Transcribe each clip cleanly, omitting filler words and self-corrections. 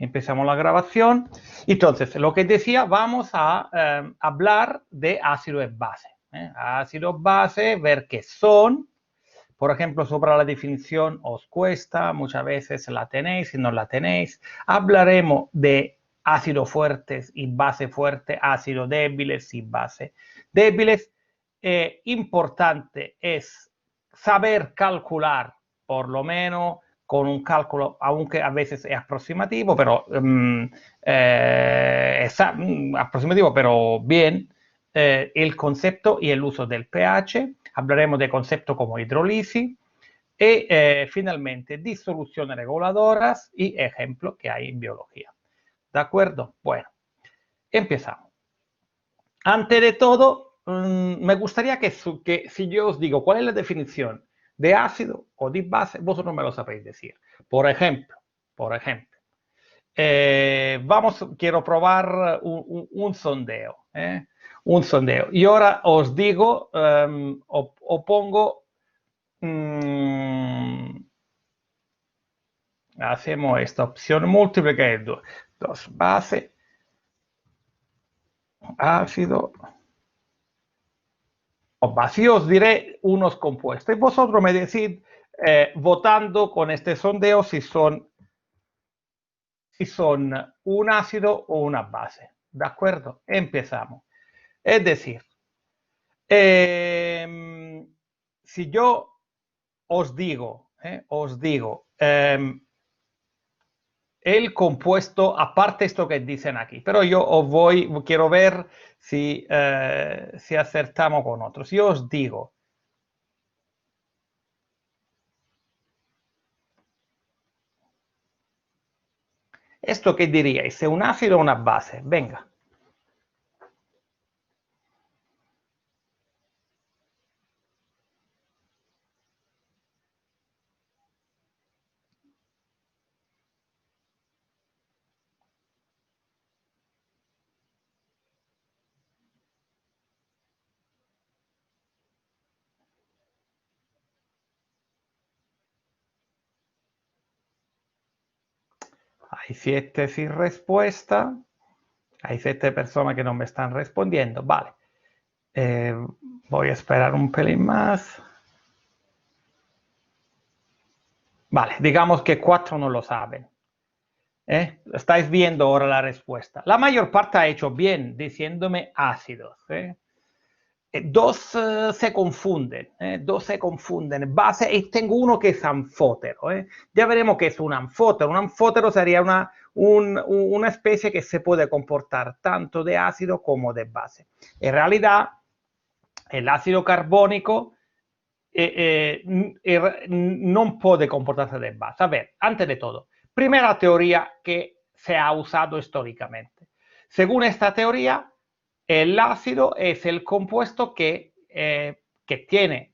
Empezamos la grabación. Entonces, lo que decía, vamos a hablar de ácidos base. Ácidos base, ver qué son. Por ejemplo, sobre la definición os cuesta, muchas veces la tenéis, si no la tenéis. Hablaremos de ácidos fuertes y base fuerte, ácidos débiles y base débiles. Importante es saber calcular, por lo menos con un cálculo, aunque a veces es aproximativo, pero aproximativo, pero bien, el concepto y el uso del pH. Hablaremos de conceptos como hidrólisis y finalmente disoluciones reguladoras y ejemplos que hay en biología. ¿De acuerdo? Bueno, empezamos. Antes de todo, me gustaría que si yo os digo cuál es la definición de ácido o de base, vosotros me lo sabéis decir. Por ejemplo, quiero probar un sondeo. Un sondeo. Y ahora os digo, o pongo, hacemos esta opción múltiple que es 2 base, ácido o base. Yo os diré unos compuestos y vosotros me decís, votando con este sondeo, si son un ácido o una base. ¿De acuerdo? Empezamos. Es decir, si yo os digo, el compuesto, aparte esto que dicen aquí, pero yo quiero ver si acertamos con otros. Yo os digo, ¿esto qué diríais? ¿Es un ácido o una base? Venga. Hay 7 sin respuesta. Hay 7 personas que no me están respondiendo. Vale. Voy a esperar un pelín más. Vale, digamos que 4 no lo saben. Estáis viendo ahora la respuesta. La mayor parte ha hecho bien diciéndome ácidos. 2 se confunden, base, y tengo uno que es anfótero. Ya veremos qué es un anfótero. Un anfótero sería una especie que se puede comportar tanto de ácido como de base. En realidad, el ácido carbónico no puede comportarse de base. A ver, antes de todo, primera teoría que se ha usado históricamente. Según esta teoría, el ácido es el compuesto que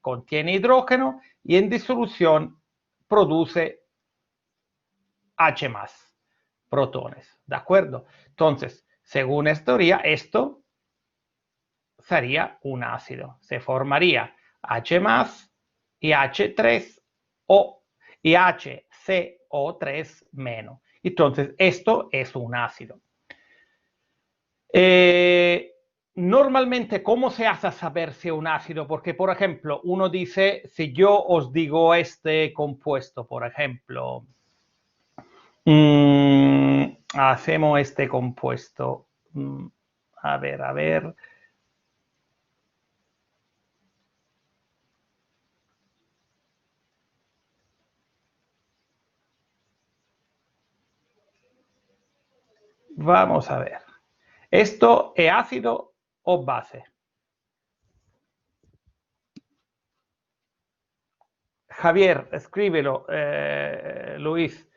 contiene hidrógeno y en disolución produce H+, protones. ¿De acuerdo? Entonces, según esta teoría, esto sería un ácido. Se formaría H+ y H3O y HCO3-. Entonces, esto es un ácido. Normalmente, ¿cómo se hace saber si es un ácido? Porque, por ejemplo, uno dice, si yo os digo este compuesto, por ejemplo, hacemos este compuesto, a ver. Vamos a ver. ¿Esto es ácido o base? Javier, escríbelo. Luis,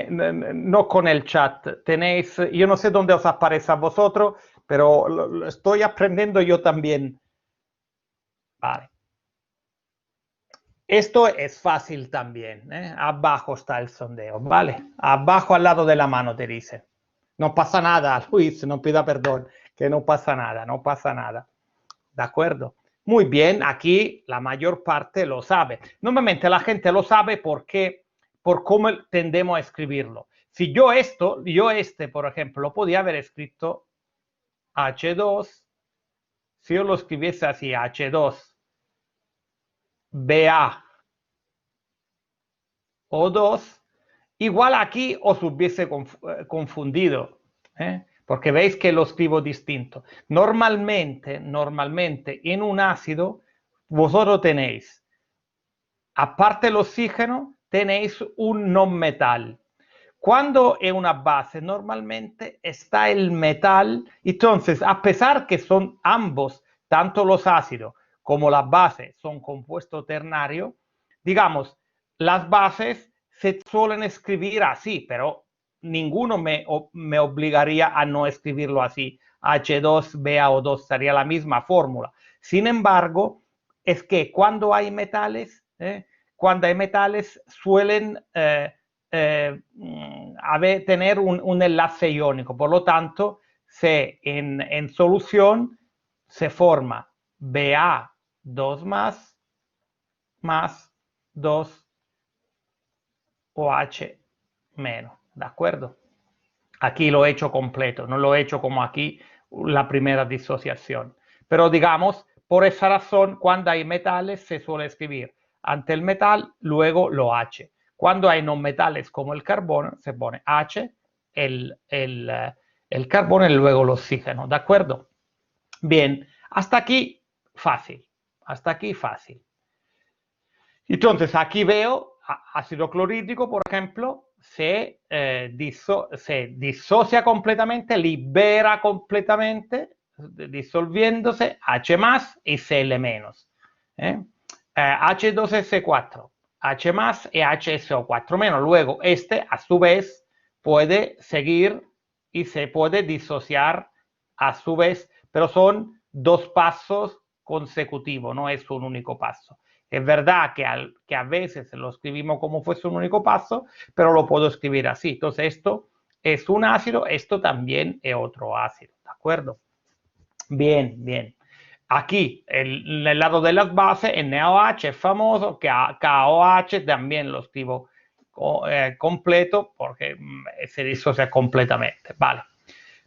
no con el chat. Tenéis, yo no sé dónde os aparece a vosotros, pero lo estoy aprendiendo yo también. Vale. Esto es fácil también. Abajo está el sondeo, ¿vale? Abajo al lado de la mano te dice. No pasa nada, Luis, no pida perdón, que no pasa nada, no pasa nada. ¿De acuerdo? Muy bien, aquí la mayor parte lo sabe. Normalmente la gente lo sabe por cómo tendemos a escribirlo. Si yo por ejemplo, lo podía haber escrito H2, si yo lo escribiese así, H2, BA O2, igual aquí os hubiese confundido, porque veis que lo escribo distinto. Normalmente en un ácido, vosotros tenéis, aparte del oxígeno, tenéis un non metal. Cuando es una base, normalmente está el metal, entonces, a pesar que son ambos, tanto los ácidos como las bases, son compuestos ternarios, digamos, las bases se suelen escribir así, pero ninguno me obligaría a no escribirlo así. H2BaO2 sería la misma fórmula. Sin embargo, es que cuando hay metales suelen tener un enlace iónico. Por lo tanto, en solución se forma Ba2 más 2 OH menos. ¿De acuerdo? Aquí lo he hecho completo, no lo he hecho como aquí la primera disociación. Pero digamos, por esa razón, cuando hay metales se suele escribir ante el metal, luego lo H. Cuando hay no metales como el carbono, se pone H, el carbono y luego el oxígeno. ¿De acuerdo? Bien, hasta aquí fácil. Hasta aquí fácil. Entonces, aquí veo ácido clorhídrico, por ejemplo, se disocia completamente, libera completamente, disolviéndose H más y Cl menos. H2S4, H más y HSO4 menos. Luego, a su vez, puede seguir y se puede disociar a su vez, pero son dos pasos consecutivos, no es un único paso. Es verdad que a veces lo escribimos como fuese un único paso, pero lo puedo escribir así. Entonces, esto es un ácido, esto también es otro ácido, ¿de acuerdo? Bien, bien. Aquí, el lado de las bases, NaOH es famoso, KOH también lo escribo completo porque se disocia completamente, ¿vale?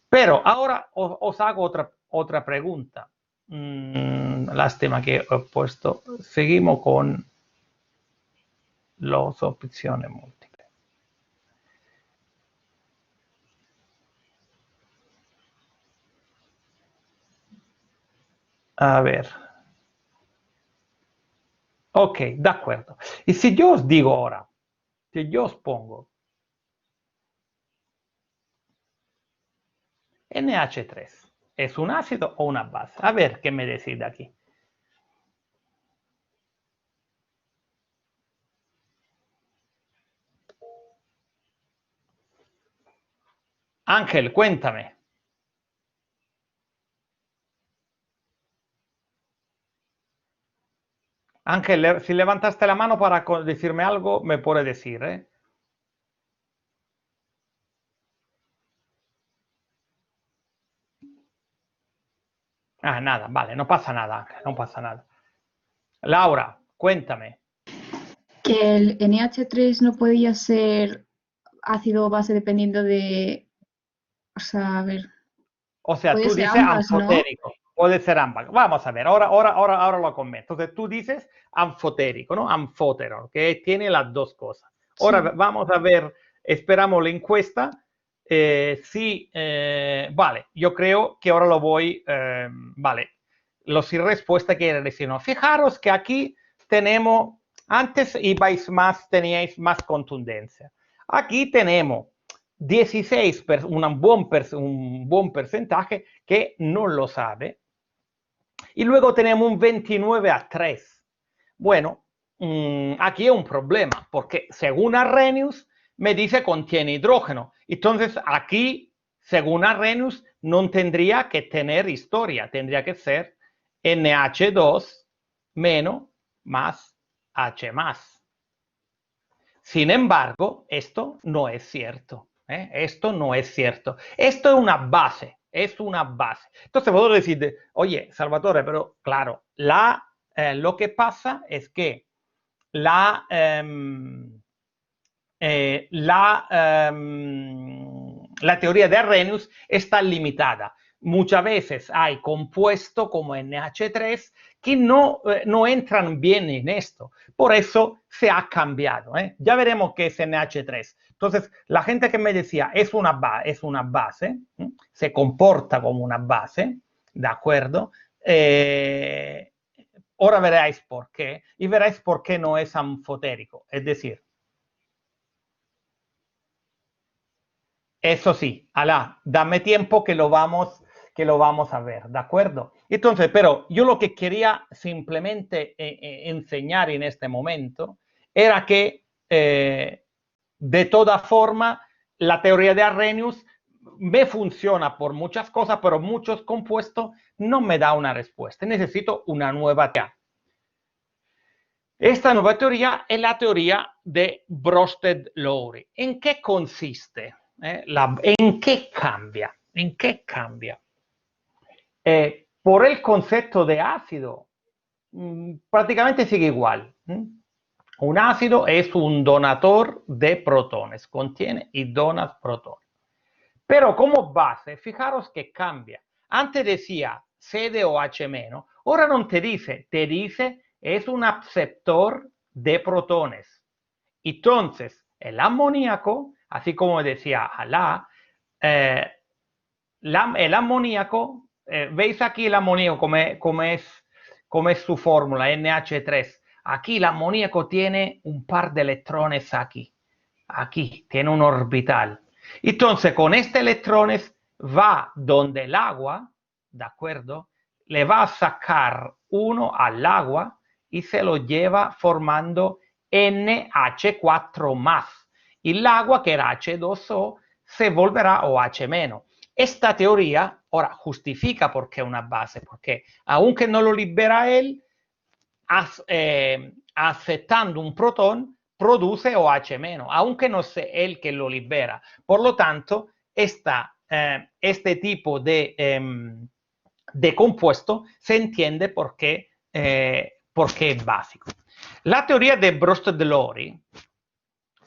Pero ahora os hago otra pregunta. Lástima que he puesto. Seguimos con las opciones múltiples. A ver. Ok, de acuerdo. Y si yo os digo ahora, si yo os pongo NH3, ¿es un ácido o una base? A ver qué me decide aquí. Ángel, cuéntame. Ángel, si levantaste la mano para decirme algo, me puede decir, ¿eh? Ah, nada, vale, no pasa nada, Ángel, no pasa nada. Laura, cuéntame. Que el NH3 no podía ser ácido o base dependiendo de... O sea, a ver, O sea, puede tú ser dices ambas, ¿no? anfotérico, puede ser ambas. Vamos a ver, ahora lo comento. Entonces tú dices anfotérico, ¿no? Anfótero, que tiene las dos cosas. Ahora Sí. vamos a ver, esperamos la encuesta. Vale, yo creo que ahora lo voy, vale, los sin respuesta quiere decir, no, fijaros que aquí tenemos, antes teníais más contundencia. Aquí tenemos 16, un buen porcentaje que no lo sabe. Y luego tenemos un 29-3. Bueno, aquí hay un problema, porque según Arrhenius me dice contiene hidrógeno. Entonces aquí, según Arrhenius, no tendría que tener historia, tendría que ser NH2 menos más H más. Sin embargo, esto no es cierto. Esto no es cierto. Esto es una base. Es una base. Entonces vosotros decís, oye, Salvatore, pero claro, lo que pasa es que la teoría de Arrhenius está limitada. Muchas veces hay compuestos como NH3 que no entran bien en esto. Por eso se ha cambiado. Ya veremos qué es NH3. Entonces, la gente que me decía, es una base, se comporta como una base, ¿de acuerdo? Ahora veréis por qué, y veréis por qué no es anfotérico. Es decir, eso sí, Alá, dame tiempo que lo vamos a ver, ¿de acuerdo? Entonces, pero yo lo que quería simplemente enseñar en este momento era que, de toda forma, la teoría de Arrhenius me funciona por muchas cosas, pero muchos compuestos no me da una respuesta. Necesito una nueva teoría. Esta nueva teoría es la teoría de Bronsted-Lowry. ¿En qué consiste? ¿En qué cambia? ¿En qué cambia? Por el concepto de ácido, prácticamente sigue igual. Un ácido es un donador de protones, contiene y dona protones. Pero como base, fijaros que cambia. Antes decía CdOH-, ahora no te dice es un aceptor de protones. Entonces, el amoníaco, así como decía Alá, el amoníaco, veis aquí el amoníaco como es su fórmula, NH3. Aquí el amoníaco tiene un par de electrones aquí. Aquí tiene un orbital. Entonces, con este electrones va donde el agua, ¿de acuerdo? Le va a sacar uno al agua y se lo lleva formando NH4 más. Y el agua, que era H2O, se volverá OH-. Esta teoría ahora justifica por qué una base, porque aunque no lo libera él, aceptando un protón, produce OH-, aunque no sea él que lo libera. Por lo tanto, este tipo de compuesto se entiende por qué es básico. La teoría de Bronsted-Lowry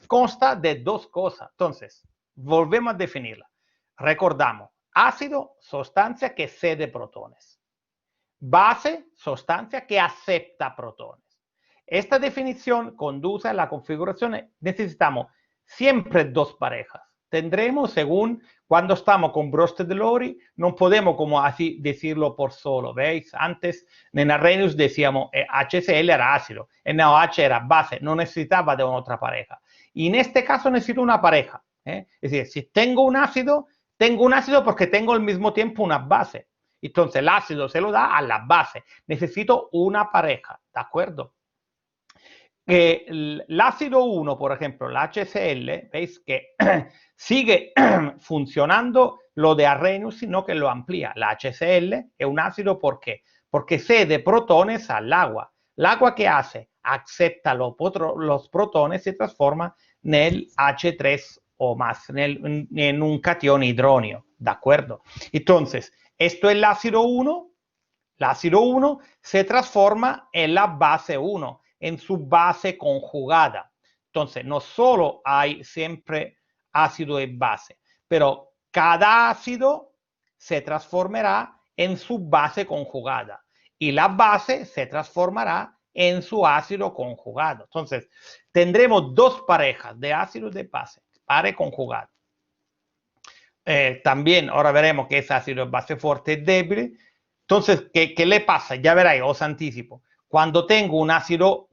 consta de dos cosas. Entonces, volvemos a definirla. Recordamos, ácido, sustancia que cede protones. Base, sustancia que acepta protones. Esta definición conduce a la configuración. Necesitamos siempre dos parejas. Tendremos, según cuando estamos con Bronsted-Lowry, no podemos como así decirlo por solo. ¿Veis? Antes en Arrhenius decíamos HCl era ácido, NaOH era base, no necesitaba de otra pareja. Y en este caso necesito una pareja. Es decir, si tengo un ácido porque tengo al mismo tiempo una base. Entonces el ácido se lo da a la base. Necesito una pareja, ¿de acuerdo? El ácido 1, por ejemplo, el HCl, veis que sigue funcionando lo de Arrhenius, sino que lo amplía. La HCl es un ácido, ¿por qué? Porque cede protones al agua. ¿El agua qué hace? Acepta los protones y se transforma en el H3O más, en un cation hidróneo, ¿de acuerdo? Entonces, esto es el ácido 1. El ácido 1 se transforma en la base 1, en su base conjugada. Entonces, no solo hay siempre ácido y base, pero cada ácido se transformará en su base conjugada y la base se transformará en su ácido conjugado. Entonces, tendremos dos parejas de ácido y de base, pare conjugado. También ahora veremos que es ácido de base fuerte y débil. Entonces, ¿qué le pasa? Ya veréis, os anticipo. Cuando tengo un ácido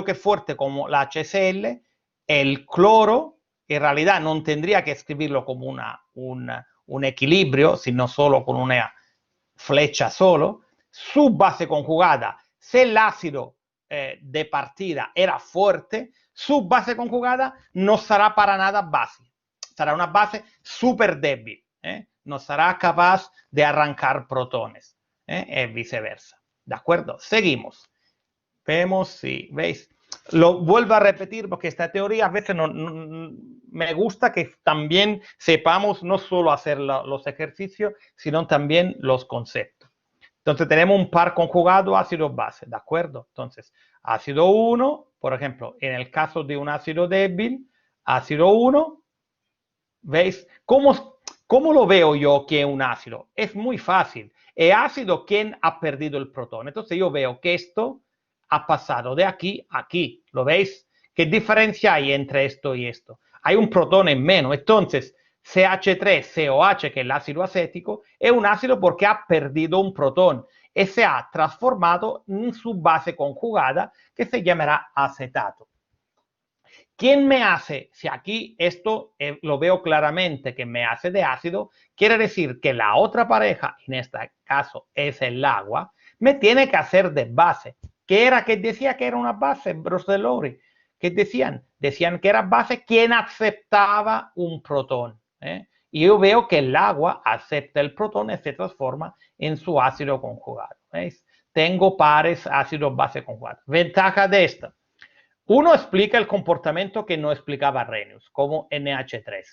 que es fuerte como la HCl, el cloro, en realidad no tendría que escribirlo como un equilibrio, sino solo con una flecha solo. Su base conjugada, si el ácido de partida era fuerte, su base conjugada no será para nada base. Será una base súper débil. No será capaz de arrancar protones. Y viceversa. ¿De acuerdo? Seguimos. Vemos si, ¿veis? Lo vuelvo a repetir porque esta teoría a veces me gusta que también sepamos no solo hacer los ejercicios, sino también los conceptos. Entonces tenemos un par conjugado ácido-base, ¿de acuerdo? Entonces, ácido 1, por ejemplo, en el caso de un ácido débil, ácido 1, ¿veis? ¿Cómo lo veo yo que es un ácido? Es muy fácil. Es ácido quien ha perdido el protón. Entonces yo veo que esto ha pasado de aquí a aquí. ¿Lo veis? ¿Qué diferencia hay entre esto y esto? Hay un protón en menos. Entonces, CH3COH, que es el ácido acético, es un ácido porque ha perdido un protón y se ha transformado en su base conjugada que se llamará acetato. ¿Quién me hace? Si aquí esto lo veo claramente que me hace de ácido, quiere decir que la otra pareja, en este caso es el agua, me tiene que hacer de base. ¿Qué era que decía que era una base, Brosselori? ¿Qué decían? Decían que era base quien aceptaba un protón. Y yo veo que el agua acepta el protón y se transforma en su ácido conjugado. ¿Veis? Tengo pares ácido-base conjugados. Ventaja de esto. Uno, explica el comportamiento que no explicaba Arrhenius, como NH3.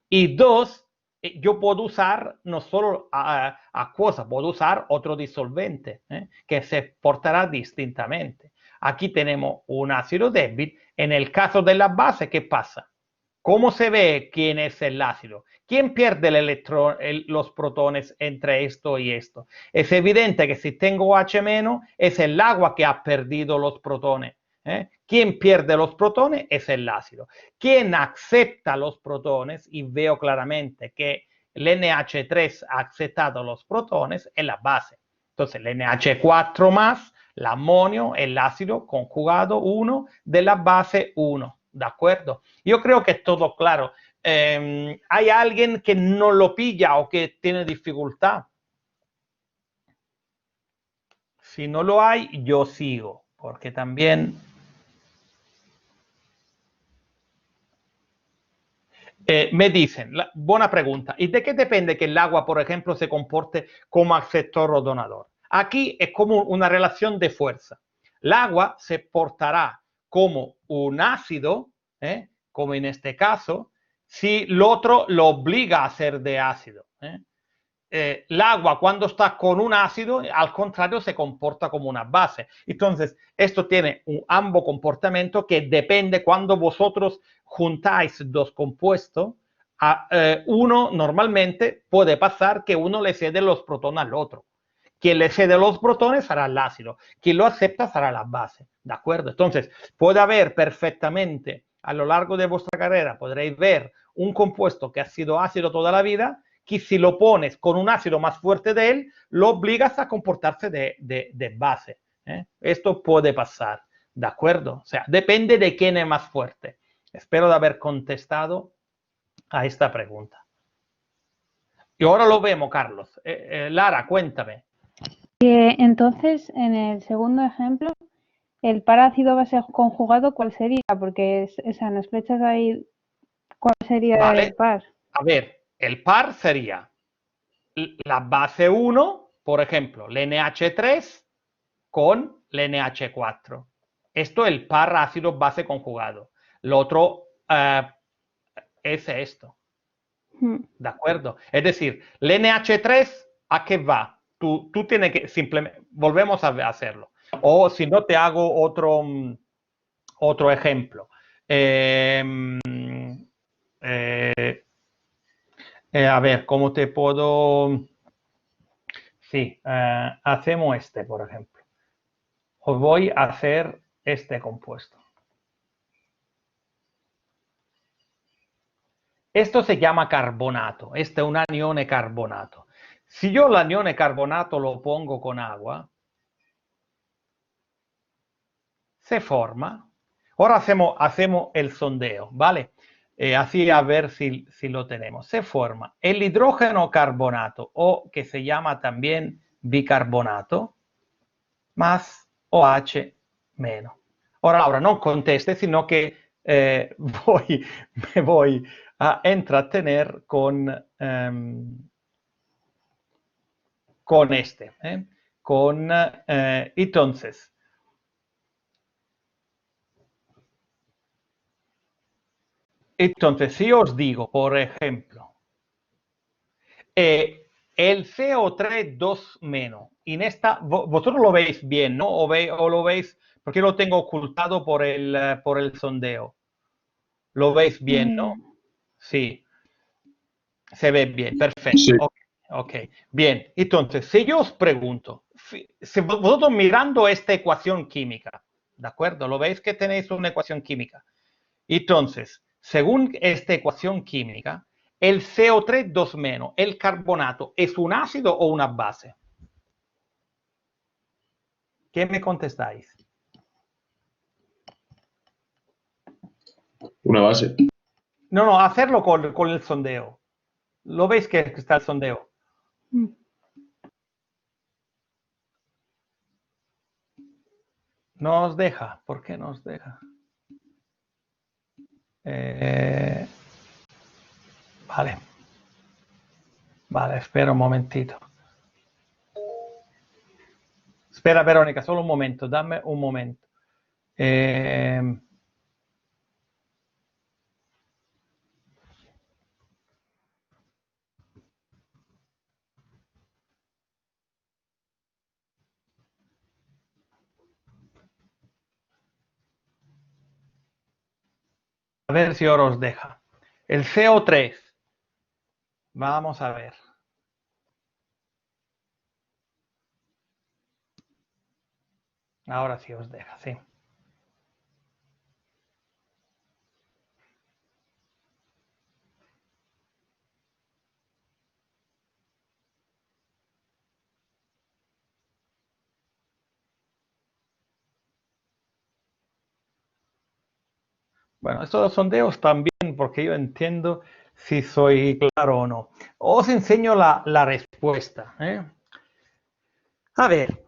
Y dos, yo puedo usar no solo acuosa, puedo usar otro disolvente que se portará distintamente. Aquí tenemos un ácido débil. En el caso de la base, ¿qué pasa? ¿Cómo se ve quién es el ácido? ¿Quién pierde el electrón, los protones entre esto y esto? Es evidente que si tengo H-, es el agua que ha perdido los protones. Quien pierde los protones es el ácido. Quien acepta los protones, y veo claramente que el NH3 ha aceptado los protones, es la base. Entonces, el NH4 más, el amonio, el ácido conjugado 1 de la base 1. ¿De acuerdo? Yo creo que es todo claro. ¿Hay alguien que no lo pilla o que tiene dificultad? Si no lo hay, yo sigo, porque también... me dicen, buena pregunta, ¿y de qué depende que el agua, por ejemplo, se comporte como aceptor o donador? Aquí es como una relación de fuerza. El agua se portará como un ácido, como en este caso, si el otro lo obliga a ser de ácido. El agua cuando está con un ácido, al contrario, se comporta como una base. Entonces, esto tiene ambos comportamientos que depende cuando vosotros juntáis dos compuestos. Uno normalmente puede pasar que uno le cede los protones al otro. Quien le cede los protones será el ácido. Quien lo acepta será la base. ¿De acuerdo? Entonces, puede haber perfectamente, a lo largo de vuestra carrera, podréis ver un compuesto que ha sido ácido toda la vida, que si lo pones con un ácido más fuerte de él, lo obligas a comportarse de base. Esto puede pasar, ¿de acuerdo? O sea, depende de quién es más fuerte. Espero de haber contestado a esta pregunta. Y ahora lo vemos, Carlos. Lara, cuéntame. Entonces, en el segundo ejemplo, el par ácido-base conjugado, ¿cuál sería? Porque en las flechas ahí, ¿cuál sería Vale. el par? A ver, el par sería la base 1, por ejemplo, el NH3 con el NH4. Esto es el par ácido-base conjugado. Lo otro es esto. ¿De acuerdo? Es decir, el NH3, ¿a qué va? Tú tienes que simplemente, volvemos a hacerlo. O si no, te hago otro ejemplo. A ver, ¿cómo te puedo...? Sí, hacemos este, por ejemplo. Os voy a hacer este compuesto. Esto se llama carbonato. Este es un anione carbonato. Si yo el anione carbonato lo pongo con agua, se forma. Ahora hacemos el sondeo, ¿vale? Así a ver si lo tenemos. Se forma el hidrógeno carbonato, o que se llama también bicarbonato, más OH menos. Ahora no conteste, sino que me voy a entretener con este. Entonces, si os digo, por ejemplo, el CO3 2 menos, en esta, vosotros lo veis bien, ¿no? O lo veis, porque lo tengo ocultado por el sondeo. Lo veis bien, ¿no? Sí. Se ve bien, perfecto. Sí. Ok, bien. Entonces, si yo os pregunto, si vosotros mirando esta ecuación química, ¿de acuerdo? Lo veis que tenéis una ecuación química. Entonces, según esta ecuación química, el CO3 2-, el carbonato, ¿es un ácido o una base? ¿Qué me contestáis? Una base. No, hacerlo con el sondeo. ¿Lo veis que está el sondeo? No os deja. ¿Por qué no os deja? Vale. Vale, espera un momentito. Espera, Verónica, solo un momento. Dame un momento. A ver si ahora os deja. El CO3. Vamos a ver. Ahora sí os deja, sí. Bueno, estos sondeos también, porque yo entiendo si soy claro o no. Os enseño la respuesta. A ver,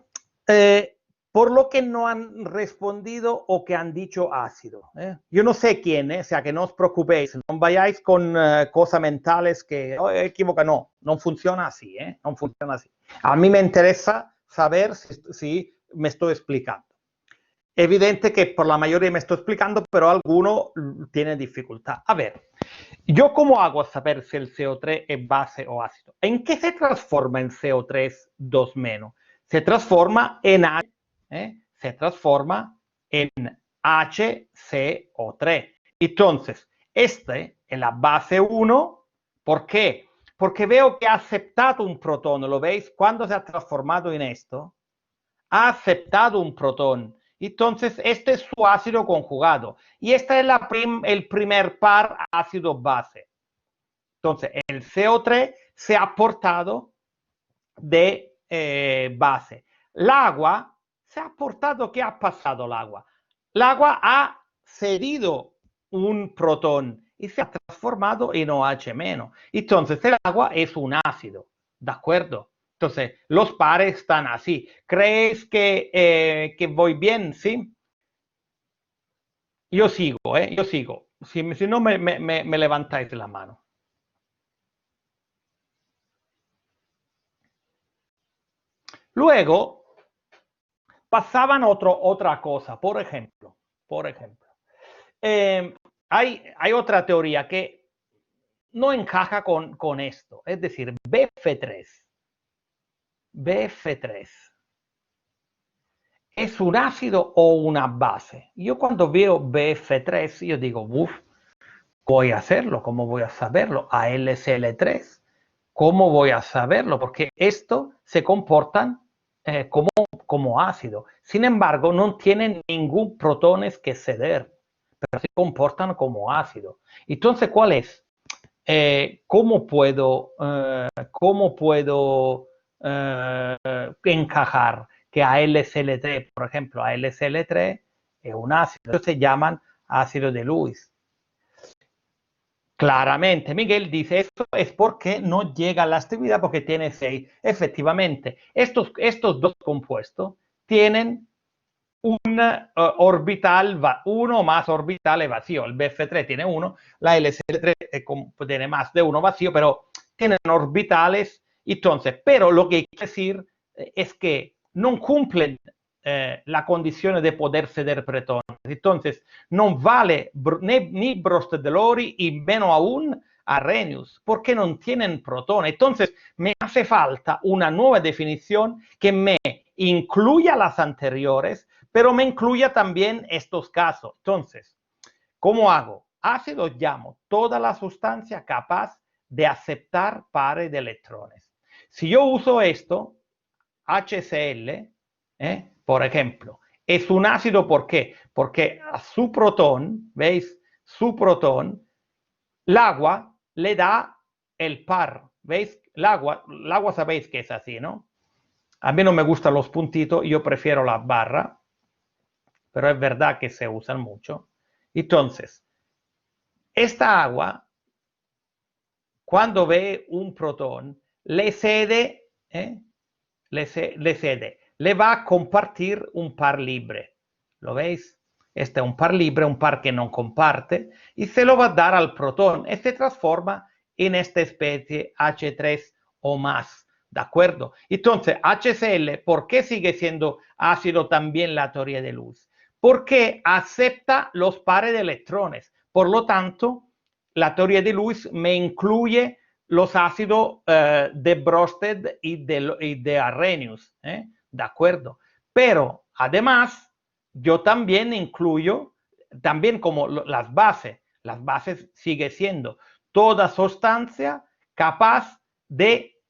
por lo que no han respondido o que han dicho ácido. Yo no sé quién, o sea que no os preocupéis, no vayáis con cosas mentales que equivocan, no funciona así, no funciona así. A mí me interesa saber si me estoy explicando. Evidente que por la mayoría me estoy explicando, pero alguno tiene dificultad. A ver, ¿yo cómo hago a saber si el CO3 es base o ácido? ¿En qué se transforma en CO3 2-? Se transforma en H, se transforma en HCO3. Entonces, este es la base 1. ¿Por qué? Porque veo que ha aceptado un protón. ¿Lo veis? Cuando se ha transformado en esto, ha aceptado un protón. Entonces, este es su ácido conjugado. Y este es el primer par ácido-base. Entonces, el CO3 se ha aportado de base. El agua se ha aportado. ¿Qué ha pasado el agua? El agua ha cedido un protón y se ha transformado en OH-. Entonces, el agua es un ácido. ¿De acuerdo? Entonces, los pares están así. ¿Crees que voy bien? ¿Sí? Yo sigo, yo sigo. Si no, me levantáis la mano. Luego, pasaban otra cosa. Por ejemplo, hay otra teoría que no encaja con esto. Es decir, BF3. ¿Es un ácido o una base? Yo cuando veo BF3, yo digo, uff, voy a hacerlo, ¿cómo voy a saberlo? AlCl3, ¿cómo voy a saberlo? Porque esto se comportan como ácido. Sin embargo, no tienen ningún protones que ceder, pero se comportan como ácido. Entonces, ¿cuál es? ¿Cómo puedo encajar que AlCl3, por ejemplo, AlCl3 es un ácido? Estos se llaman ácido de Lewis. Claramente, Miguel dice, esto es porque no llega a la estabilidad porque tiene 6. Efectivamente, estos dos compuestos tienen un orbital, uno más orbitales vacío. El BF3 tiene uno, la LCL3 tiene más de uno vacío, pero tienen orbitales. Entonces, pero lo que quiere decir es que no cumplen la condición de poder ceder protones. Entonces, no vale ni Brust de Lori y menos aún Arrhenius, porque no tienen protones. Entonces, me hace falta una nueva definición que me incluya las anteriores, pero me incluya también estos casos. Entonces, ¿cómo hago? ácido llamo toda la sustancia capaz de aceptar pares de electrones. Si yo uso esto, HCl, por ejemplo, es un ácido, ¿por qué? Porque a su protón, ¿veis? Su protón, el agua le da el par, ¿veis? El agua sabéis que es así, ¿no? A mí no me gustan los puntitos, yo prefiero las barras, pero es verdad que se usan mucho. Entonces, esta agua, cuando ve un protón, le cede, le va a compartir un par libre. ¿Lo veis? Este es un par libre, un par que no comparte, y se lo va a dar al protón. Y se transforma en esta especie H3 o más. ¿De acuerdo? Entonces, HCl, ¿por qué sigue siendo ácido también la teoría de luz? Porque acepta los pares de electrones. Por lo tanto, la teoría de Lewis me incluye los ácidos de Bronsted y de Arrhenius, ¿de acuerdo? Pero además, yo también incluyo, también como las bases sigue siendo toda sustancia capaz de,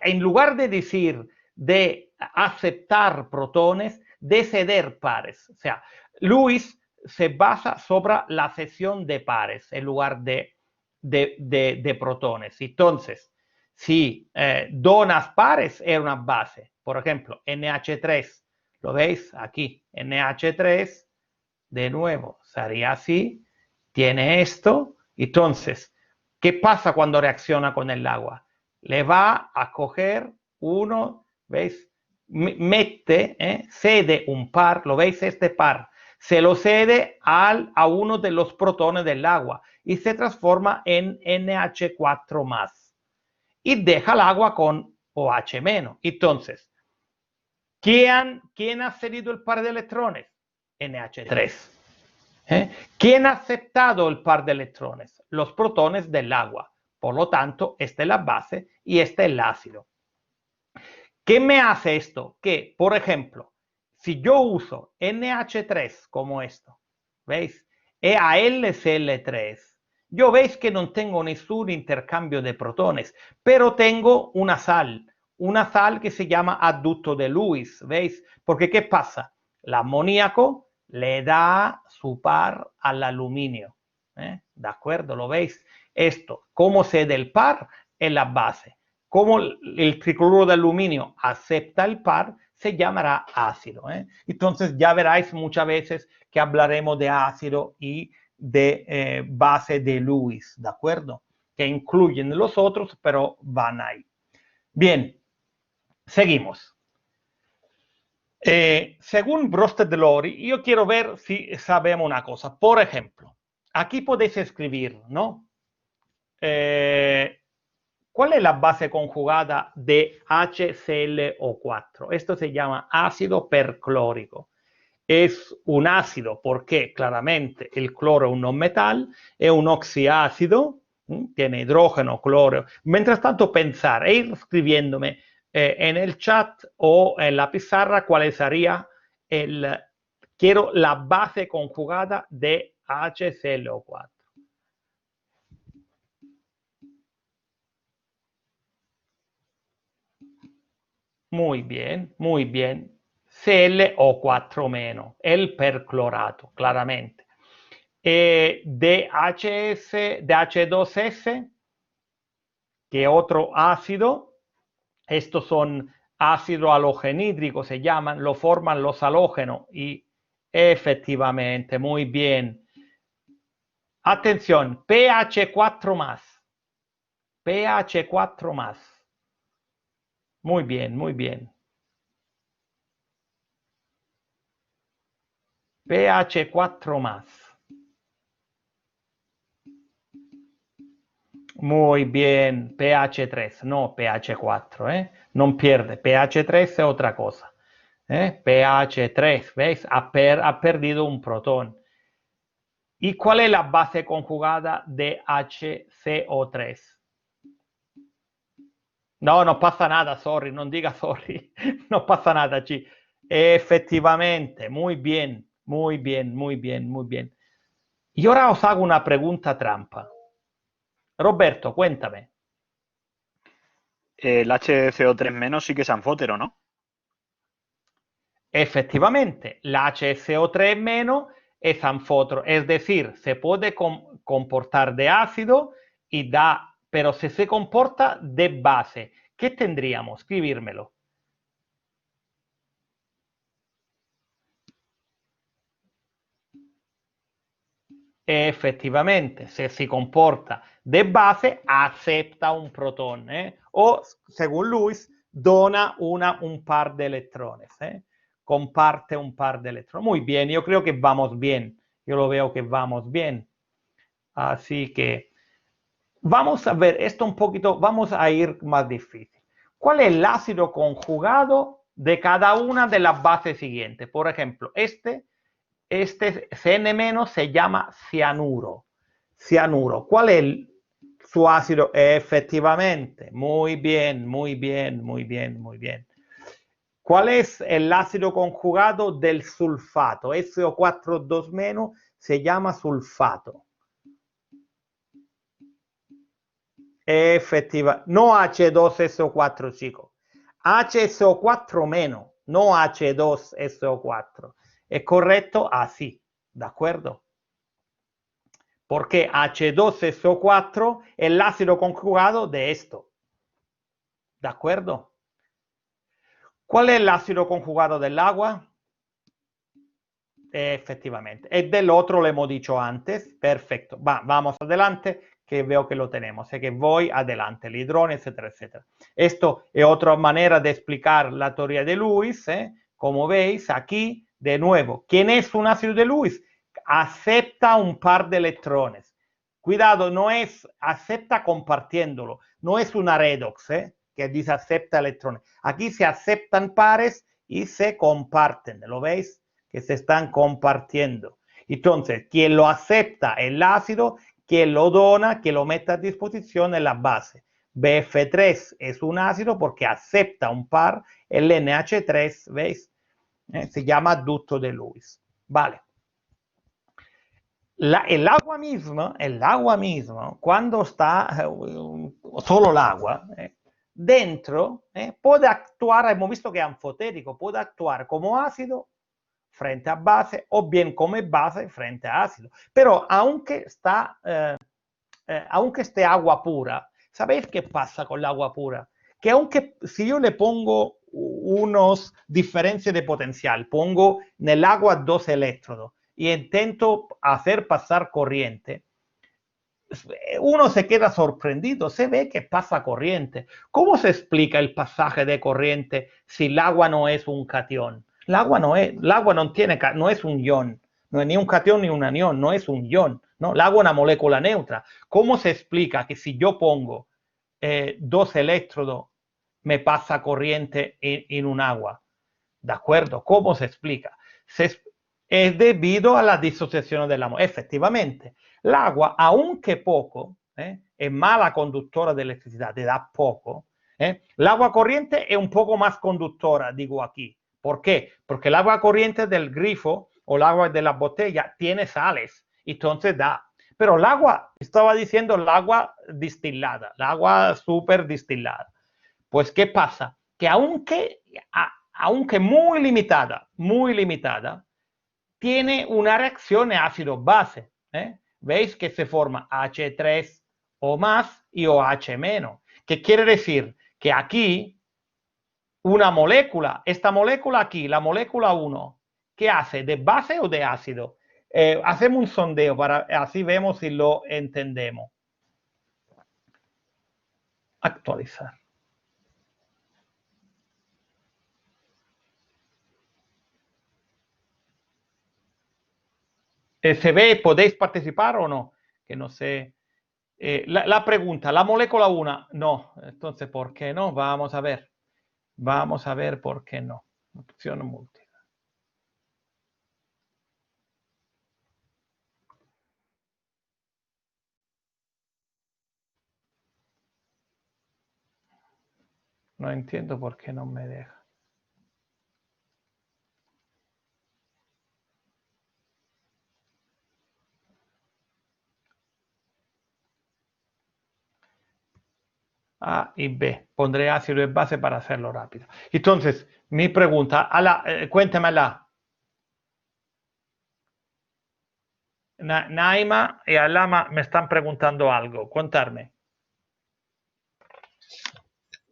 en lugar de decir de aceptar protones, de ceder pares. O sea, Lewis se basa sobre la cesión de pares en lugar de protones. Entonces, si donas pares es una base, por ejemplo, NH3, ¿lo veis? Aquí, NH3, de nuevo, sería así, tiene esto. Entonces, ¿qué pasa cuando reacciona con el agua? Le va a coger uno, ¿veis? Mete, cede un par, ¿lo veis? Este par se lo cede a uno de los protones del agua y se transforma en NH4 más y deja el agua con OH menos. Entonces, ¿quién ha cedido el par de electrones? NH3. ¿Quién ha aceptado el par de electrones? Los protones del agua. Por lo tanto, esta es la base y este es el ácido. ¿Qué me hace esto? Que, por ejemplo, si yo uso NH3 como esto, ¿veis? E AlCl3, yo veis que no tengo ningún intercambio de protones, pero tengo una sal que se llama adducto de Lewis, ¿veis? Porque ¿qué pasa? El amoníaco le da su par al aluminio, ¿de acuerdo? ¿Lo veis? Esto, ¿cómo se da el par? En la base. Como el tricloruro de aluminio acepta el par, se llamará ácido. Entonces ya veréis muchas veces que hablaremos de ácido y de base de Lewis, ¿de acuerdo? Que incluyen los otros, pero van ahí. Bien, seguimos. Según Bronsted-Lowry, yo quiero ver si sabemos una cosa. Por ejemplo, aquí podéis escribir, ¿no? ¿Cuál es la base conjugada de HClO4? Esto se llama ácido perclórico. Es un ácido porque claramente el cloro es un non-metal, es un oxiácido, tiene hidrógeno, cloro. Mientras tanto, pensar e ir escribiéndome en el chat o en la pizarra cuál sería quiero la base conjugada de HClO4. Muy bien, muy bien. ClO4 menos, el perclorato, claramente. DH2S, que otro ácido, estos son ácido halogenídrico, se llaman, lo forman los halógenos y efectivamente, muy bien. Atención, pH4 más. pH4 más. Muy bien, muy bien. pH4 más. Muy bien, pH3, no pH4, non pierde, pH3 è otra cosa. pH3, ¿veis? Ha perdido un protón. ¿Y cuál es la base conjugada de HCO3? No, no pasa nada, sorry, non diga sorry, no pasa nada, Efectivamente, muy bien, muy bien, muy bien, muy bien. Y ahora os hago una pregunta trampa. Roberto, cuéntame. El HCO3- sí que es anfótero, ¿no? Efectivamente, la HSO3- es anfótero, es decir, se puede comportar de ácido y da, pero si se comporta de base, ¿qué tendríamos? Escribírmelo. Efectivamente, si si comporta de base, acepta un protón, o, según Lewis, dona un par de electrones, comparte un par de electrones. Muy bien, yo creo que vamos bien, yo lo veo que vamos bien. Así que vamos a ver esto un poquito, vamos a ir más difícil. ¿Cuál es el ácido conjugado de cada una de las bases siguientes? Por ejemplo, este CN- se llama cianuro. Cianuro. ¿Cuál es su ácido? Efectivamente. Muy bien, muy bien, muy bien, muy bien. ¿Cuál es el ácido conjugado del sulfato? SO4 2- se llama sulfato. Efectiva. No H2SO4, chicos. HSO4-, no H2SO4. ¿Es correcto? Así. ¿De acuerdo? Porque H2SO4 es el ácido conjugado de esto. ¿De acuerdo? ¿Cuál es el ácido conjugado del agua? Efectivamente. El del otro lo hemos dicho antes. Perfecto. Vamos adelante, que veo que lo tenemos. Sé que voy adelante. El hidrógeno, etcétera, etcétera. Esto es otra manera de explicar la teoría de Lewis. Como veis aquí, de nuevo, ¿quién es un ácido de Lewis? Acepta un par de electrones. Cuidado, no es acepta compartiéndolo. No es una redox, que dice acepta electrones. Aquí se aceptan pares y se comparten. ¿Lo veis? Que se están compartiendo. Entonces, quien lo acepta el ácido, quien lo dona, que lo mete a disposición es la base. BF3 es un ácido porque acepta un par, el NH3, ¿veis? Se llama ducto de Lewis. Vale. El agua mismo, cuando está solo el agua, dentro puede actuar, hemos visto que es anfotérico, puede actuar como ácido frente a base o bien como base frente a ácido. Pero aunque esté agua pura, ¿sabéis qué pasa con el agua pura? Que aunque si yo le pongo unos diferencias de potencial, pongo en el agua 2 electrodos y intento hacer pasar corriente, uno se queda sorprendido, se ve que pasa corriente. ¿Cómo se explica el pasaje de corriente si el agua no es un catión? El agua no es un ion, no es ni un catión ni un anión, no es un ion, ¿no? El agua es una molécula neutra. ¿Cómo se explica que si yo pongo 2 electrodos me pasa corriente en un agua? ¿De acuerdo? ¿Cómo se explica? Es debido a la disociación del amor. Efectivamente, el agua, aunque poco, es mala conductora de electricidad, te da poco. El agua corriente es un poco más conductora, digo aquí. ¿Por qué? Porque el agua corriente del grifo o el agua de la botella tiene sales, entonces da. Pero el agua, estaba diciendo el agua distilada, el agua súper distilada. Pues, ¿qué pasa? Que aunque muy limitada, tiene una reacción ácido-base. ¿Veis que se forma H3 o más y OH menos? ¿Qué quiere decir? Que aquí una molécula, esta molécula aquí, la molécula 1, ¿qué hace? ¿De base o de ácido? Hacemos un sondeo para así vemos si lo entendemos. Actualizar. ¿Se ve? ¿Podéis participar o no? Que no sé. La pregunta, la molécula 1, no. Entonces, ¿por qué no? Vamos a ver. Vamos a ver por qué no. Opción múltiple. No entiendo por qué no me deja. A y B. Pondré ácido y base para hacerlo rápido. Entonces, mi pregunta, cuéntamela. Naima y Alama me están preguntando algo. Contarme.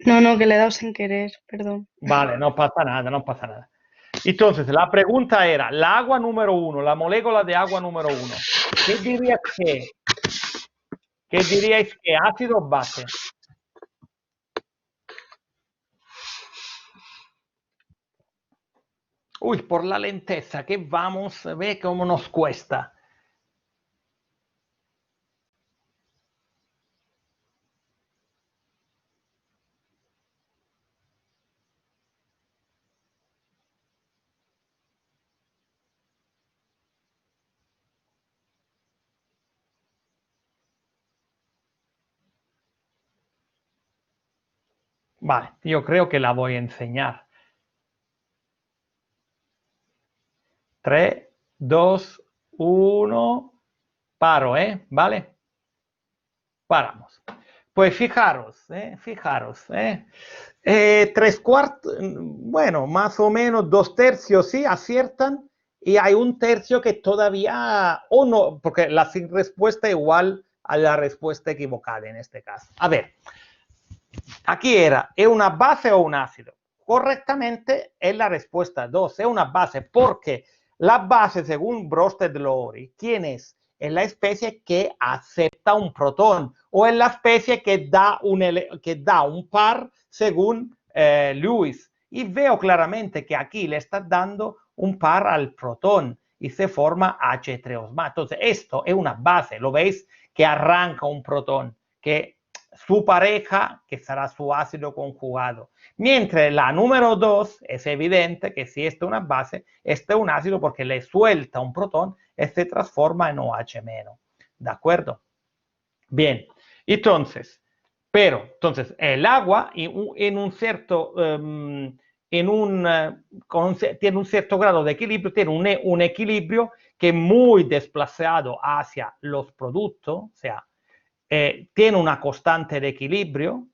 No, que le he dado sin querer, perdón. Vale, no pasa nada, no pasa nada. Entonces, la pregunta era, la agua número 1, la molécula de agua número 1, ¿qué dirías que? ¿Qué diríais que ácido o base? Uy, por la lenteza que vamos, ve cómo nos cuesta. Vale, yo creo que la voy a enseñar. 3, 2, 1, paro, ¿vale? Paramos. Pues fijaros, fijaros, 3/4, bueno, más o menos 2/3 sí aciertan y hay 1/3 que todavía, o no, porque la respuesta es igual a la respuesta equivocada en este caso. A ver, aquí era, ¿es una base o un ácido? Correctamente es la respuesta 2, es una base, porque la base, según Bronsted-Lowry, ¿quién es? Es la especie que acepta un protón, o es la especie que da un par, según Lewis. Y veo claramente que aquí le está dando un par al protón y se forma H3O+. Entonces, esto es una base, lo veis que arranca un protón, que su pareja, que será su ácido conjugado. Mientras la número 2 es evidente que si esta es una base, este es un ácido porque le suelta un protón y se transforma en OH-. ¿De acuerdo? Bien, entonces, el agua tiene un cierto grado de equilibrio, tiene un equilibrio que es muy desplazado hacia los productos, o sea, tiene una constante de equilibrio,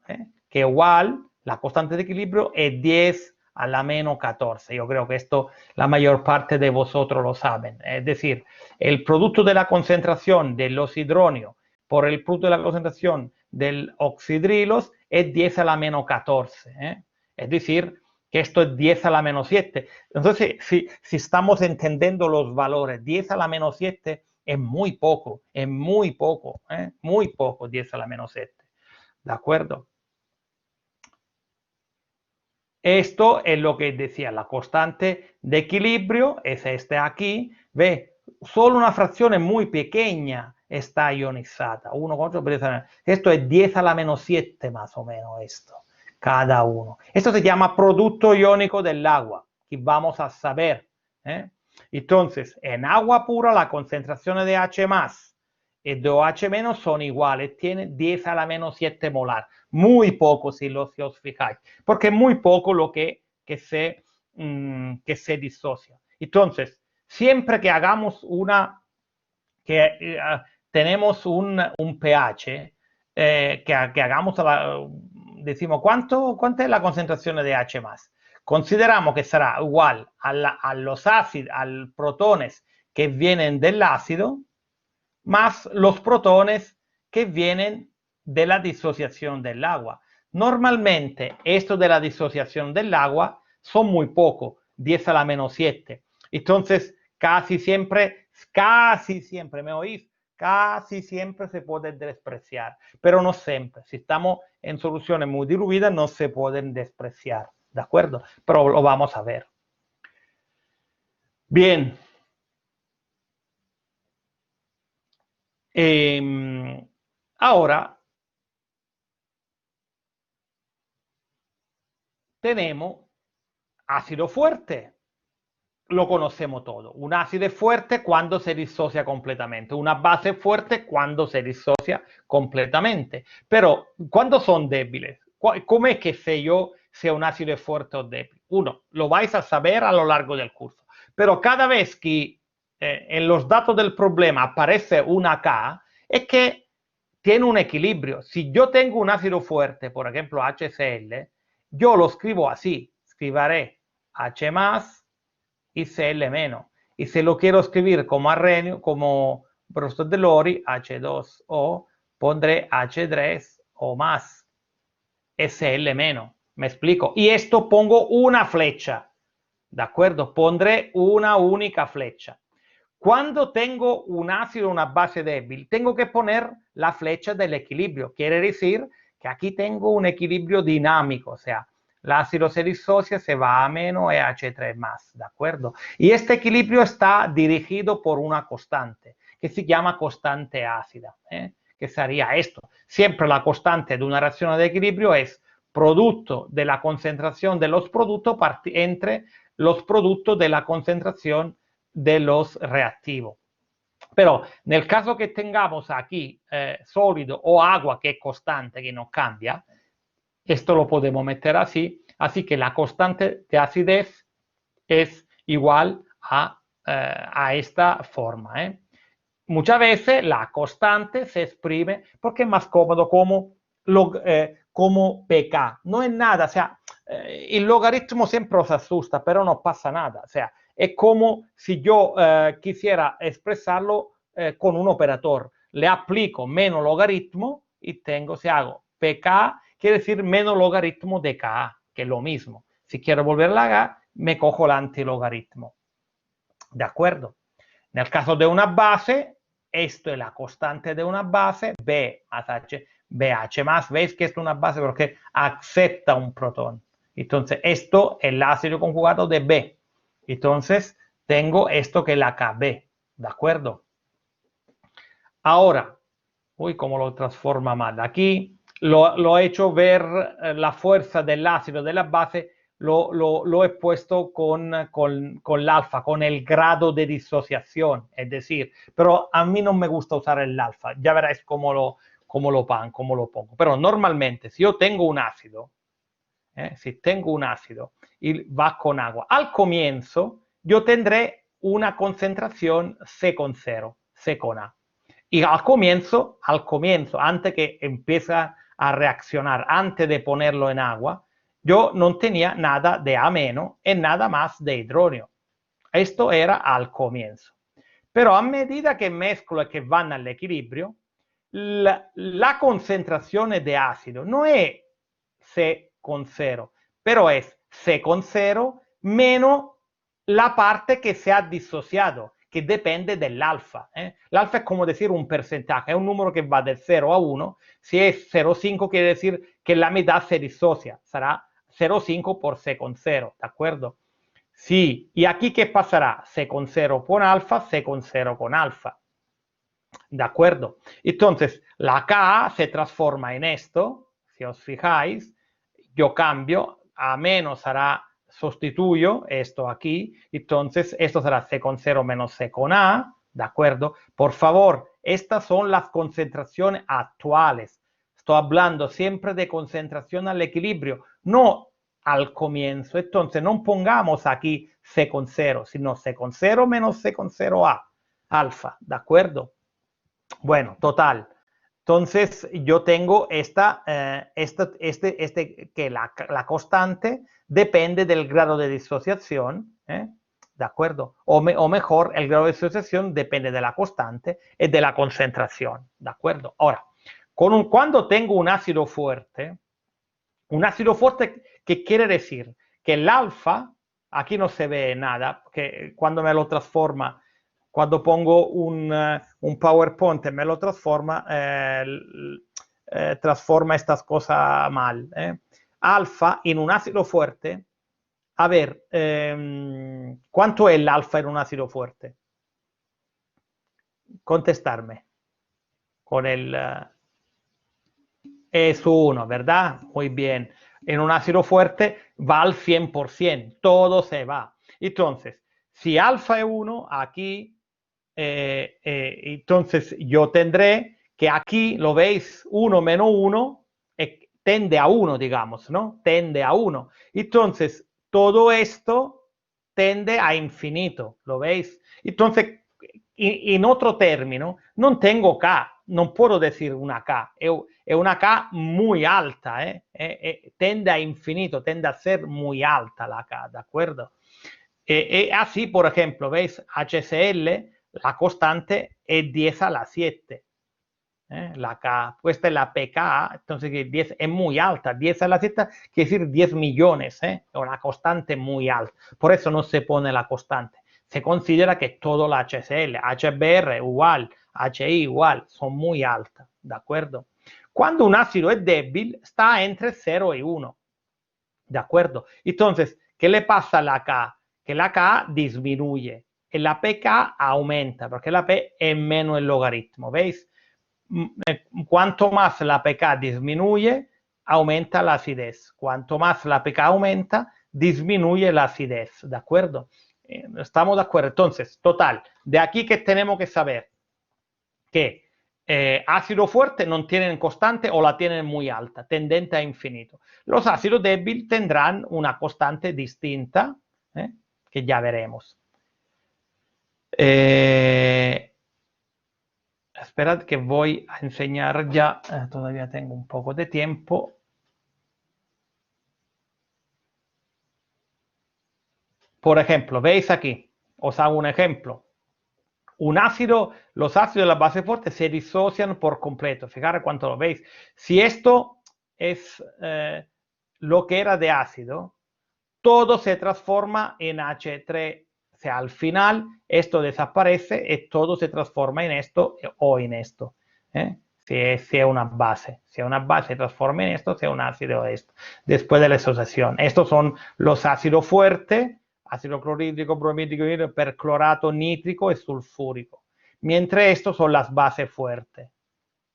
que igual, la constante de equilibrio es 10 a la menos 14. Yo creo que esto la mayor parte de vosotros lo saben. Es decir, el producto de la concentración de los hidronios por el producto de la concentración del oxidrilos es 10 a la menos 14. Es decir, que esto es 10 a la menos 7. Entonces, si estamos entendiendo los valores, 10 a la menos 7 es muy poco, 10 a la menos 7. ¿De acuerdo? Esto es lo que decía, la constante de equilibrio es este aquí. Ve, solo una fracción muy pequeña está ionizada. 1,8. Esto es 10 a la menos 7 más o menos esto, cada uno. Esto se llama producto iónico del agua, que vamos a saber. Entonces, en agua pura la concentración de H más y de OH- son iguales, tiene 10 a la menos 7 molar. Muy poco si os fijáis, porque es muy poco lo que se disocia. Entonces, siempre que hagamos tenemos un pH, que hagamos, decimos, ¿cuánto es la concentración de H más? Consideramos que será igual a los ácidos, a los protones que vienen del ácido, más los protones que vienen de la disociación del agua. Normalmente, esto de la disociación del agua son muy poco, 10 a la menos 7. Entonces, casi siempre, ¿me oís? Casi siempre se puede despreciar, pero no siempre. Si estamos en soluciones muy diluidas, no se pueden despreciar, ¿de acuerdo? Pero lo vamos a ver. Bien. Ahora tenemos ácido fuerte. Lo conocemos todo. Un ácido es fuerte cuando se disocia completamente. Una base es fuerte cuando se disocia completamente. Pero, ¿cuándo son débiles? ¿Cómo es que sé yo si un ácido es fuerte o débil? Uno, lo vais a saber a lo largo del curso. Pero cada vez que en los datos del problema aparece una K, es que tiene un equilibrio. Si yo tengo un ácido fuerte, por ejemplo HCl, yo lo escribo así, escribiré H más y Cl menos. Y si lo quiero escribir como arrenio, como bromuro de Lori, H2O, pondré H3O más, Cl menos. ¿Me explico? Y esto pongo una flecha, ¿de acuerdo? Pondré una única flecha. Cuando tengo un ácido, una base débil, tengo que poner la flecha del equilibrio. Quiere decir que aquí tengo un equilibrio dinámico, o sea, el ácido se disocia, se va a menos y H3 más, ¿de acuerdo? Y este equilibrio está dirigido por una constante, que se llama constante ácida, que sería esto. Siempre la constante de una reacción de equilibrio es producto de la concentración de los productos entre los productos de la concentración de los reactivos. Pero nel caso que tengamos aquí sólido o agua que es constante, que no cambia, esto lo podemos meter así, así que la constante de acidez es igual a esta forma. Muchas veces la constante se exprime porque es más cómodo como pk. No es nada, o sea, el logaritmo siempre os asusta, pero no pasa nada. O sea, es como si yo quisiera expresarlo con un operador. Le aplico menos logaritmo y tengo, si hago pk, quiere decir menos logaritmo de ka, que es lo mismo. Si quiero volver a la k, me cojo el antilogaritmo. ¿De acuerdo? En el caso de una base, esto es la constante de una base, B más H, BH más, veis que es una base porque acepta un protón. Entonces, esto es el ácido conjugado de B. Entonces, tengo esto que es la KB, ¿de acuerdo? Ahora, uy, cómo lo transforma mal. Aquí lo he hecho ver la fuerza del ácido de la base, lo he puesto con l'alfa, con el grado de disociación, es decir, pero a mí no me gusta usar el alfa, ya veréis cómo lo pongo. Pero normalmente, si yo tengo un ácido, si tengo un ácido y va con agua, al comienzo yo tendré una concentración C con 0, C con A. Y al comienzo, antes que empiece a reaccionar, antes de ponerlo en agua, yo no tenía nada de A- y nada más de hidrógeno. Esto era al comienzo. Pero a medida que mezclo y que van al equilibrio, la concentración de ácido no es C con 0, pero es C con 0 menos la parte que se ha disociado, que depende dell'alfa. L'alfa es como decir un porcentaje, es un número que va del 0 a 1. Si es 0,5 quiere decir que la mitad se disocia, será 0,5 por C con 0, ¿de acuerdo? Sí, y aquí ¿qué pasará? C con 0 con alfa, C con 0 con alfa. ¿De acuerdo? Entonces, la K se transforma en esto, si os fijáis, yo cambio, a menos será sustituyo esto aquí, entonces esto será C con 0 menos C con A, ¿de acuerdo? Por favor, estas son las concentraciones actuales. Estoy hablando siempre de concentración al equilibrio, no al comienzo. Entonces, no pongamos aquí C con 0, sino C con 0 menos C con 0A, alfa, ¿de acuerdo? Bueno, total. Entonces, yo tengo que la constante depende del grado de disociación, ¿de acuerdo? O mejor, el grado de disociación depende de la constante y de la concentración, ¿de acuerdo? Ahora, cuando tengo un ácido fuerte, ¿qué quiere decir? Que el alfa, aquí no se ve nada, que cuando me lo transforma, cuando pongo un PowerPoint y me lo transforma, transforma estas cosas mal. Alfa en un ácido fuerte, a ver, ¿cuánto es el alfa en un ácido fuerte? Contestarme. Con el... es 1, ¿verdad? Muy bien. En un ácido fuerte va al 100%, todo se va. Entonces, si alfa es 1, aquí, entonces yo tendré que aquí, lo veis, 1 menos 1 tende a 1, digamos, ¿no? Tende a 1. Entonces, todo esto tende a infinito, ¿lo veis? Entonces, in otro término, non tengo K, non puedo decir una K, è una K muy alta, tende a infinito, tende a ser muy alta la K, ¿de acuerdo? Así, por ejemplo, ¿veis? HCl, la constante es 10 a la 7. La K, esta es la pK, entonces 10 es muy alta, 10 a la 7 quiere decir 10 millones, es una constante muy alta, por eso no se pone la constante, se considera que todo la HCl, HBr igual, HI igual, son muy altas, ¿de acuerdo? Cuando un ácido es débil, está entre 0 y 1, ¿de acuerdo? Entonces, ¿qué le pasa a la K? Que la K disminuye y la pK aumenta, porque la P es menos el logaritmo, ¿veis? Cuanto más la pK disminuye, aumenta la acidez. Cuanto más la pK aumenta, disminuye la acidez. ¿De acuerdo? ¿Estamos de acuerdo? Entonces, total, de aquí que tenemos que saber que ácido fuerte no tienen constante o la tienen muy alta, tendente a infinito. Los ácidos débiles tendrán una constante distinta, que ya veremos. Esperad que voy a enseñar ya, todavía tengo un poco de tiempo. Por ejemplo, veis aquí, os hago un ejemplo. Un ácido, los ácidos de la base fuerte se disocian por completo. Fijaros cuánto lo veis. Si esto es lo que era de ácido, todo se transforma en H3. O sea, al final esto desaparece y todo se transforma en esto o en esto. Si es una base. Si una base se transforma en esto, si es un ácido esto. Después de la disociación. Estos son los ácidos fuertes, ácido clorhídrico, bromídrico, perclorato, nítrico y sulfúrico. Mientras estos son las bases fuertes.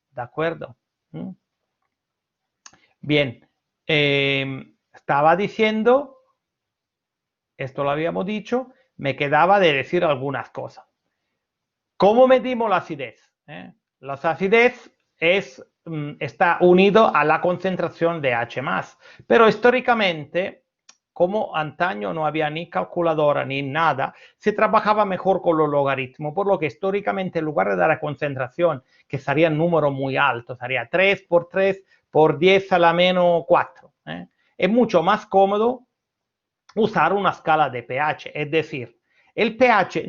¿De acuerdo? Bien. Estaba diciendo, esto lo habíamos dicho, me quedaba de decir algunas cosas. ¿Cómo medimos la acidez? La acidez está unido a la concentración de H+, pero históricamente, como antaño no había ni calculadora ni nada, se trabajaba mejor con los logaritmos, por lo que históricamente en lugar de dar la concentración, que sería un número muy alto, sería 3 por 3 por 10 a la menos 4, es mucho más cómodo usar una escala de pH, es decir, el pH,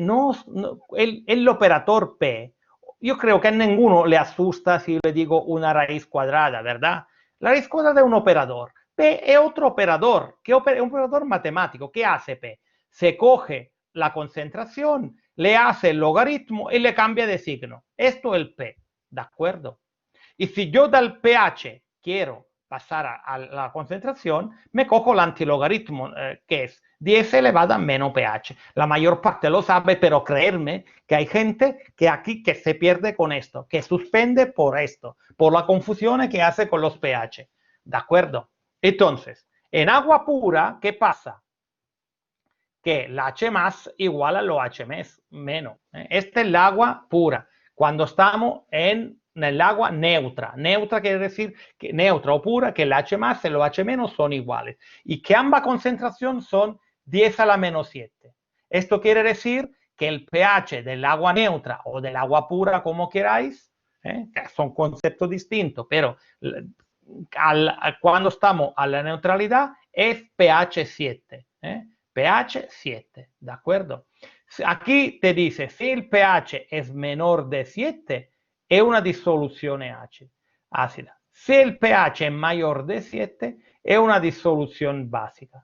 el operador P, yo creo que a ninguno le asusta si le digo una raíz cuadrada, ¿verdad? La raíz cuadrada es un operador. P es otro operador, es un operador matemático. ¿Qué hace P? Se coge la concentración, le hace el logaritmo y le cambia de signo. Esto es el P, ¿de acuerdo? Y si yo del pH quiero pasar a la concentración, me cojo el antilogaritmo, que es 10 elevado a menos pH. La mayor parte lo sabe, pero creerme que hay gente que aquí que se pierde con esto, que suspende por esto, por la confusión que hace con los pH. ¿De acuerdo? Entonces, en agua pura, ¿qué pasa? Que la H más igual a lo H menos. Esta es el agua pura. Cuando estamos en el agua neutra. Neutra quiere decir que neutra o pura, que el H más y el H menos son iguales. Y que ambas concentraciones son 10 a la menos 7. Esto quiere decir que el pH del agua neutra o del agua pura, como queráis, que son conceptos distintos, pero cuando estamos a la neutralidad es pH 7. pH 7, ¿de acuerdo? Aquí te dice, si el pH es menor de 7, è una dissoluzione acida. Se il pH è mayor de 7, è una dissoluzione básica.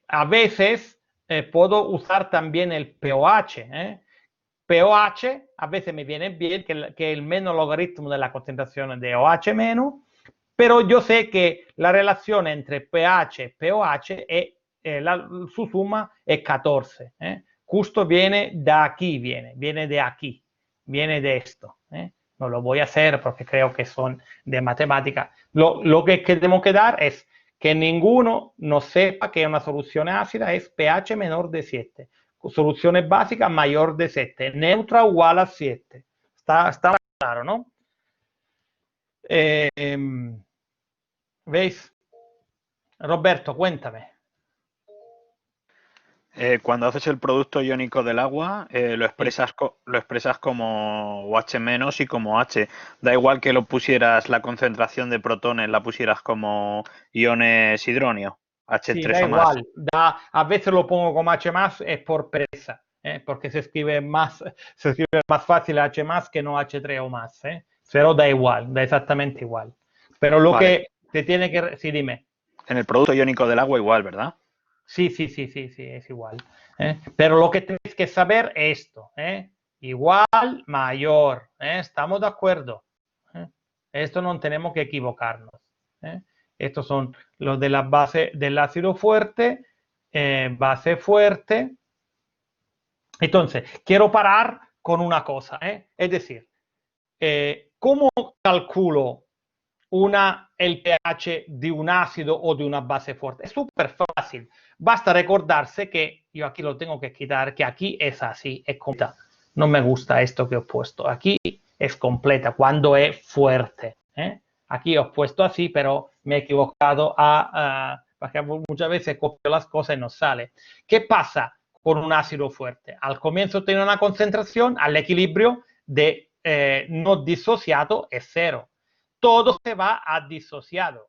A veces puedo usar también el pOH. pOH a veces me viene bien, que es el menos logaritmo de la concentración de OH menos, pero yo sé que la relación entre pH y pOH es, su suma es 14. Justo viene de aquí, viene de aquí, viene de esto. No lo voy a hacer porque creo que son de matemática. Lo que tenemos que dar es que ninguno no sepa que una solución ácida es pH menor de 7. Soluciones básicas mayor de 7. Neutra igual a 7. Está claro, ¿no? ¿Veis? Roberto, cuéntame. Cuando haces el producto iónico del agua, lo Sí. expresas como OH- y como H. Da igual que lo pusieras, la concentración de protones la pusieras como iones hidronio, Sí, H3 da o más. igual. A veces lo pongo como H más, es por pereza, porque se escribe más fácil H más que no H3 o más, pero da igual, da exactamente igual. Pero lo Vale. que te tiene que... Sí, dime. En el producto iónico del agua igual, ¿verdad? Sí, sí, sí, sí, sí, es igual. Pero lo que tenéis que saber es esto, igual, mayor, ¿estamos de acuerdo? Esto no tenemos que equivocarnos. Estos son los de la base del ácido fuerte, base fuerte. Entonces, quiero parar con una cosa, es decir, ¿cómo calculo el pH de un ácido o de una base fuerte? Es súper fácil. Basta recordarse que, yo aquí lo tengo que quitar, que aquí es así, es completa. No me gusta esto que he puesto. Aquí es completa cuando es fuerte. Aquí he puesto así, pero me he equivocado porque muchas veces copio las cosas y no sale. ¿Qué pasa con un ácido fuerte? Al comienzo tiene una concentración, al equilibrio de no disociado es cero. Todo se va a disociado.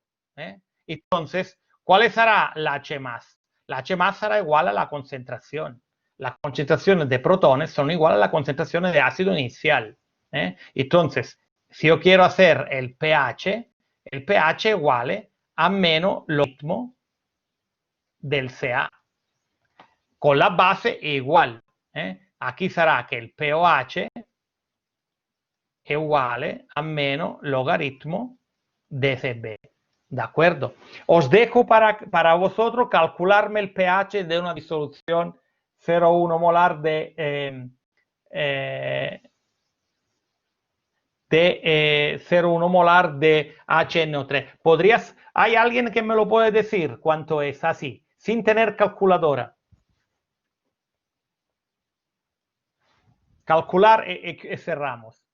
Entonces, ¿cuál será la H más? La H más será igual a la concentración. Las concentraciones de protones son iguales a las concentraciones de ácido inicial. Entonces, si yo quiero hacer el pH igual a menos logaritmo del Ca. Con la base igual. Aquí será que el pOH è uguale a meno logaritmo de CB. ¿De acuerdo? Os dejo para vosotros calcularme el pH de una disolución 0,1 molar de 0,1 molar de HNO3. ¿Hay alguien que me lo puede decir cuánto es así, sin tener calculadora? Calcular y cerramos.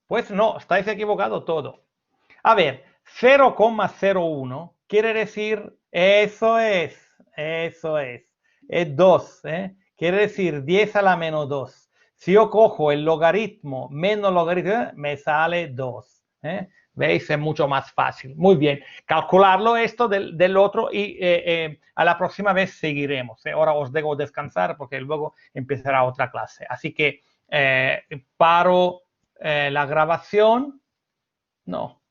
Pues no, estáis equivocados todo. A ver, 0,01 quiere decir, eso es 2, quiere decir 10 a la menos 2. Si yo cojo el logaritmo menos logaritmo, me sale 2. ¿Veis? Es mucho más fácil. Muy bien. Calcularlo esto del otro y a la próxima vez seguiremos. Ahora os debo descansar porque luego empezará otra clase. Así que paro la grabación. No.